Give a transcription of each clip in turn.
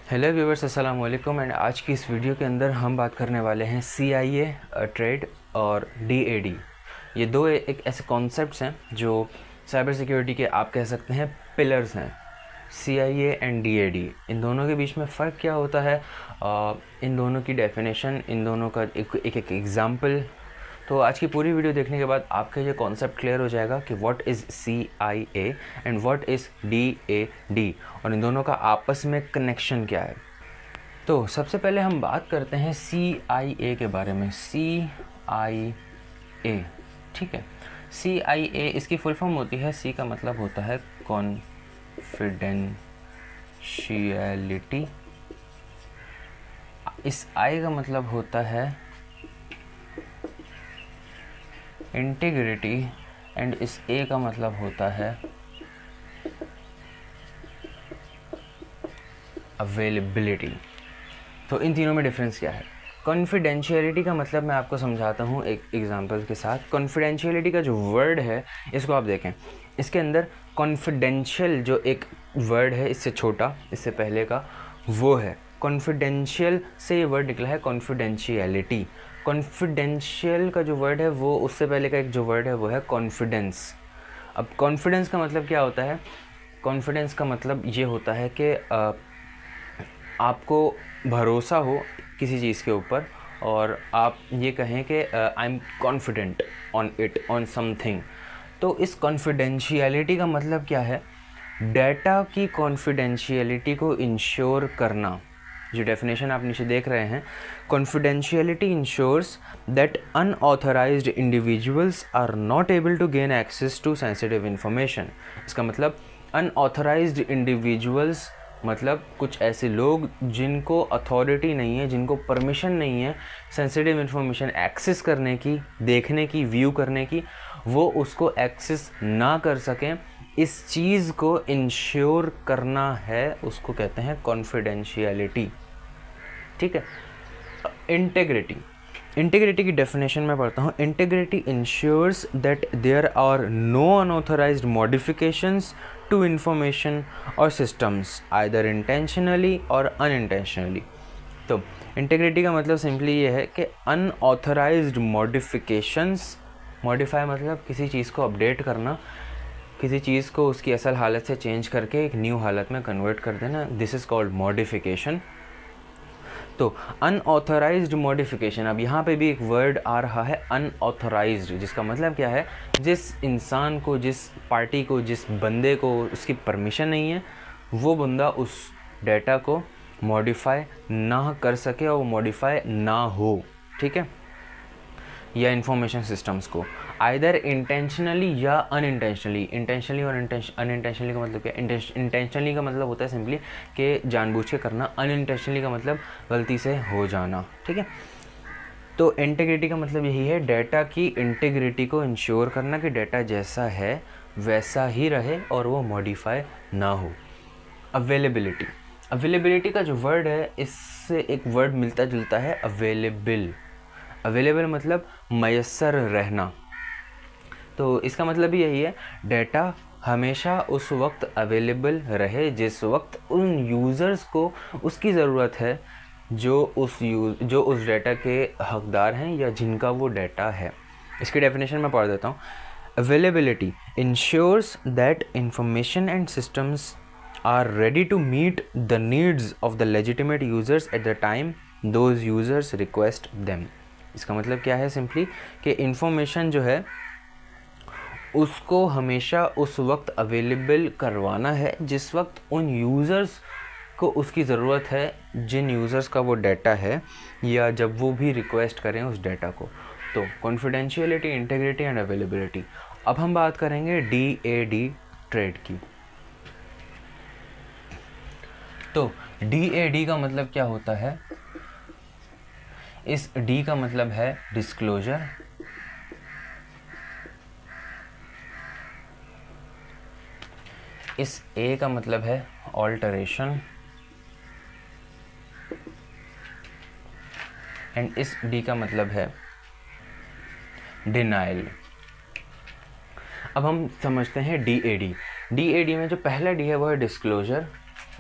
Hello viewers, अस्सलाम वालेकुम। And आज की इस वीडियो के अंदर हम बात करने वाले हैं CIA ट्रेड और DAD। ये दो एक ऐसे कॉन्सेप्ट्स हैं जो साइबर सिक्योरिटी के आप कह सकते हैं पिलर्स हैं। CIA एंड DAD, इन दोनों के बीच में फ़र्क क्या होता है, इन दोनों की डेफिनेशन, इन दोनों का एक एग्ज़ाम्पल। तो आज की पूरी वीडियो देखने के बाद आपका ये कॉन्सेप्ट क्लियर हो जाएगा कि what is CIA and what is DAD, और इन दोनों का आपस में कनेक्शन क्या है। तो सबसे पहले हम बात करते हैं CIA के बारे में। CIA, ठीक है। CIA इसकी फुल फॉर्म होती है, C का मतलब होता है कॉन्फिडेंशियलिटी, इस I का मतलब होता है इंटीग्रिटी, एंड इस A का मतलब होता है अवेलेबिलिटी। तो इन तीनों में डिफरेंस क्या है? कॉन्फिडेंशियलिटी का मतलब मैं आपको समझाता हूँ एक एग्जांपल के साथ। कॉन्फिडेंशियलिटी का जो वर्ड है, इसको आप देखें, इसके अंदर कॉन्फिडेंशियल जो एक वर्ड है, इससे छोटा, इससे पहले का, वो है कॉन्फिडेंशियल से ये वर्ड निकला है कॉन्फिडेंशियलिटी। कॉन्फिडेंशियल का जो वर्ड है वो उससे पहले का एक जो वर्ड है वो है कॉन्फिडेंस। अब कॉन्फिडेंस का मतलब क्या होता है? कॉन्फिडेंस का मतलब ये होता है कि आपको भरोसा हो किसी चीज़ के ऊपर और आप ये कहें कि I am confident on it, on something. तो इस कॉन्फिडेंशियलिटी का मतलब क्या है? डाटा की कॉन्फिडेंशियलिटी को इंश्योर करना। जो डेफिनेशन आप नीचे देख रहे हैं, confidentiality ensures that unauthorised individuals are not able to gain access to sensitive information. इसका मतलब अनऑथराइज्ड इंडिविजुअल्स मतलब कुछ ऐसे लोग जिनको अथॉरिटी नहीं है, जिनको परमिशन नहीं है सेंसिटिव इन्फॉर्मेशन एक्सेस करने की, देखने की, व्यू करने की, वो उसको एक्सेस ना कर सकें। इस चीज़ को इंश्योर करना है, उसको कहते हैं कॉन्फिडेंशियलिटी, ठीक है। इंटेग्रिटी, इंटीग्रिटी की डेफिनेशन में पढ़ता हूँ। Integrity ensures that there are no unauthorised modifications to information or systems either intentionally or unintentionally. तो इंटीग्रिटी का मतलब सिंपली ये है कि अनऑथराइज्ड मॉडिफिकेशंस, मॉडिफाई मतलब किसी चीज़ को अपडेट करना, किसी चीज़ को उसकी असल हालत से चेंज करके एक न्यू हालत में कन्वर्ट कर देना, दिस इज़ कॉल्ड मॉडिफिकेशन। तो अनऑथराइज्ड मॉडिफिकेशन, अब यहाँ पे भी एक वर्ड आ रहा है अनऑथराइज्ड, जिसका मतलब क्या है? जिस इंसान को, जिस पार्टी को, जिस बंदे को उसकी परमिशन नहीं है, वो बंदा उस डेटा को मॉडिफाई ना कर सके और वो मॉडिफाई ना हो, ठीक है, या इंफॉर्मेशन सिस्टम्स को आइदर इंटेंशनली या अनइंटेंशनली। इंटेंशनली और अनइंटेंशनली का मतलब क्या? इंटेंशनली का मतलब होता है सिंपली कि जानबूझ के करना, अनइंटेंशनली का मतलब गलती से हो जाना, ठीक है। तो इंटीग्रिटी का मतलब यही है, डाटा की इंटीग्रिटी को इंश्योर करना कि डाटा जैसा है वैसा ही रहे और वो मॉडिफाई ना हो। अवेलेबिलिटी, अवेलेबिलिटी का जो वर्ड है, इससे एक वर्ड मिलता जुलता है, अवेलेबल। अवेलेबल मतलब मयसर रहना। तो इसका मतलब भी यही है, डाटा हमेशा उस वक्त अवेलेबल रहे जिस वक्त उन यूज़र्स को उसकी ज़रूरत है, जो उस डाटा के हकदार हैं या जिनका वो डाटा है। इसकी डेफिनेशन मैं पढ़ देता हूँ। Availability ensures that information and systems are ready to meet the needs of the legitimate users at the time those users request them। इसका मतलब क्या है? सिंपली कि इंफॉर्मेशन जो है उसको हमेशा उस वक्त अवेलेबल करवाना है जिस वक्त उन यूज़र्स को उसकी ज़रूरत है, जिन यूज़र्स का वो डाटा है, या जब वो भी रिक्वेस्ट करें उस डाटा को। तो कॉन्फिडेंशियलिटी, इंटीग्रिटी एंड अवेलेबिलिटी। अब हम बात करेंगे DAD ट्रेड की। तो DAD का मतलब क्या होता है? इस D का मतलब है डिस्क्लोजर, इस A का मतलब है ऑल्टरेशन, एंड इस D का मतलब है डिनाइल। अब हम समझते हैं DAD। DAD में जो पहला D है वो है डिस्क्लोजर,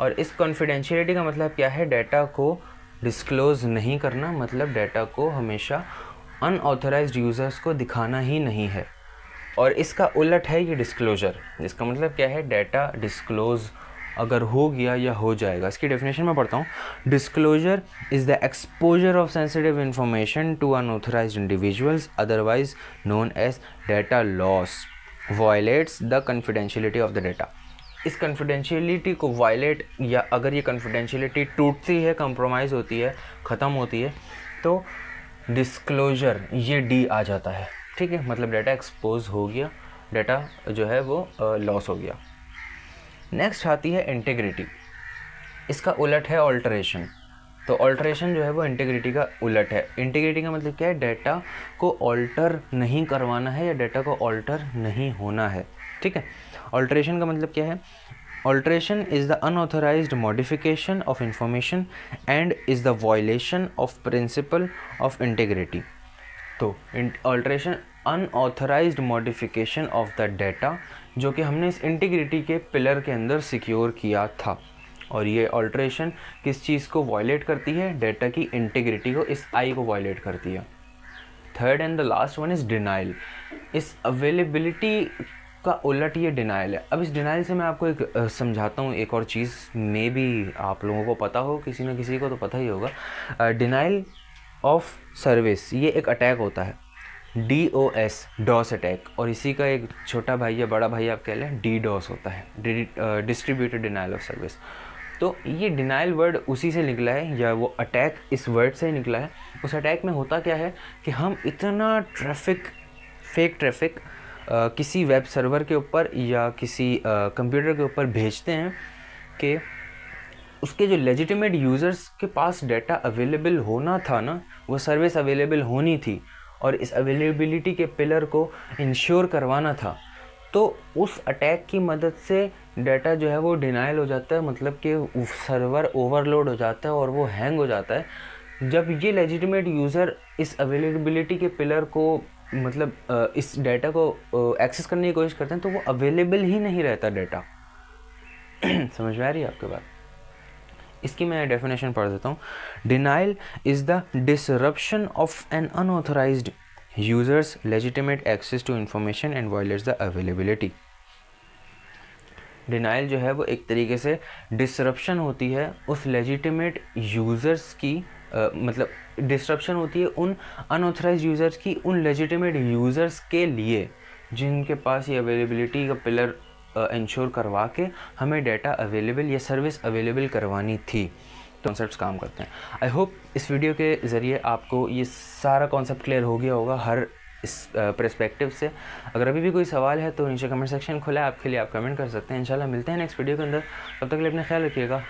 और इस कॉन्फिडेंशियलिटी का मतलब क्या है, डाटा को डिस्क्लोज़ नहीं करना, मतलब डाटा को हमेशा अनऑथराइज्ड यूज़र्स को दिखाना ही नहीं है। और इसका उलट है ये डिस्क्लोजर, इसका मतलब क्या है, डाटा डिस्क्लोज़ अगर हो गया या हो जाएगा। इसकी डेफिनेशन में पढ़ता हूँ। Disclosure is the exposure of sensitive information to unauthorised individuals, otherwise known as data loss, violates the confidentiality of the data. इस कॉन्फिडेंशियलिटी को वायलेट, या अगर ये कॉन्फिडेंशियलिटी टूटती है, कंप्रोमाइज़ होती है, ख़त्म होती है, तो डिस्क्लोजर ये डी आ जाता है। ठीक है, मतलब डाटा एक्सपोज हो गया, डाटा जो है वो लॉस हो गया। नेक्स्ट आती है इंटीग्रिटी। इसका उलट है ऑल्टरेशन। तो ऑल्टरेशन जो है वो इंटीग्रिटी का उलट है। इंटीग्रिटी का मतलब क्या है, डाटा को ऑल्टर नहीं करवाना है या डाटा को ऑल्टर नहीं होना है। ठीक है, ऑल्टरेशन का मतलब क्या है, alteration is the unauthorised modification of information and is the violation of principle of integrity. तो alteration unauthorised modification of the data, जो कि हमने इस इंटीग्रिटी के पिलर के अंदर सिक्योर किया था। और ये ऑल्टरेशन किस चीज़ को वायलेट करती है, डाटा की इंटीग्रिटी को, इस आई को वायलेट करती है। Third and the last one is denial. इस अवेलेबिलिटी का उलट ये डिनाइल है। अब इस डिनाइल से मैं आपको एक समझाता हूँ एक और चीज़, मे बी आप लोगों को पता हो, किसी न किसी को तो पता ही होगा। डिनाइल ऑफ सर्विस ये एक अटैक होता है, DOS, डॉस अटैक, और इसी का एक छोटा भाई या बड़ा भाई आप कह लें, DDoS होता है, डिस्ट्रीब्यूटेड डिनाइल ऑफ सर्विस। तो ये डिनाइल वर्ड उसी से निकला है, या वो अटैक इस वर्ड से ही निकला है। उस अटैक में होता क्या है कि हम इतना ट्रैफिक, फेक ट्रैफिक किसी वेब सर्वर के ऊपर या किसी कंप्यूटर के ऊपर भेजते हैं कि उसके जो लेजिटिमेट यूज़र्स के पास डाटा अवेलेबल होना था ना, वो सर्विस अवेलेबल होनी थी, और इस अवेलेबिलिटी के पिलर को इंश्योर करवाना था। तो उस अटैक की मदद से डाटा जो है वो डिनाइल हो जाता है, मतलब कि सर्वर ओवरलोड हो जाता है और वो हैंग हो जाता है। जब ये लेजिटिमेट यूज़र इस अवेलेबिलिटी के पिलर को, मतलब इस डाटा को एक्सेस करने की कोशिश करते हैं, तो वो अवेलेबल ही नहीं रहता डाटा। समझ में आ रही है आपके बात? इसकी मैं डेफिनेशन पढ़ देता हूँ। Denial is the disruption of an unauthorised users legitimate access to information and violates the availability. Denial जो है वो एक तरीके से डिसरप्शन होती है उस लेजिटिमेट यूज़र्स की, मतलब डिसरप्शन होती है उन अनऑथराइज्ड यूज़र्स की, उन लेजिटिमेट यूज़र्स के लिए जिनके पास ये अवेलेबिलिटी का पिलर इंश्योर करवा के हमें डाटा अवेलेबल या सर्विस अवेलेबल करवानी थी। कॉन्सेप्ट्स काम करते हैं। आई होप इस वीडियो के ज़रिए आपको ये सारा कॉन्सेप्ट क्लियर हो गया होगा हर इस पर्सपेक्टिव से। अगर अभी भी कोई सवाल है तो नीचे कमेंट सेक्शन खुला है आपके लिए, आप कमेंट कर सकते हैं। इंशाल्लाह मिलते हैं नेक्स्ट वीडियो के अंदर। तब तक के लिए अपना ख्याल रखिएगा।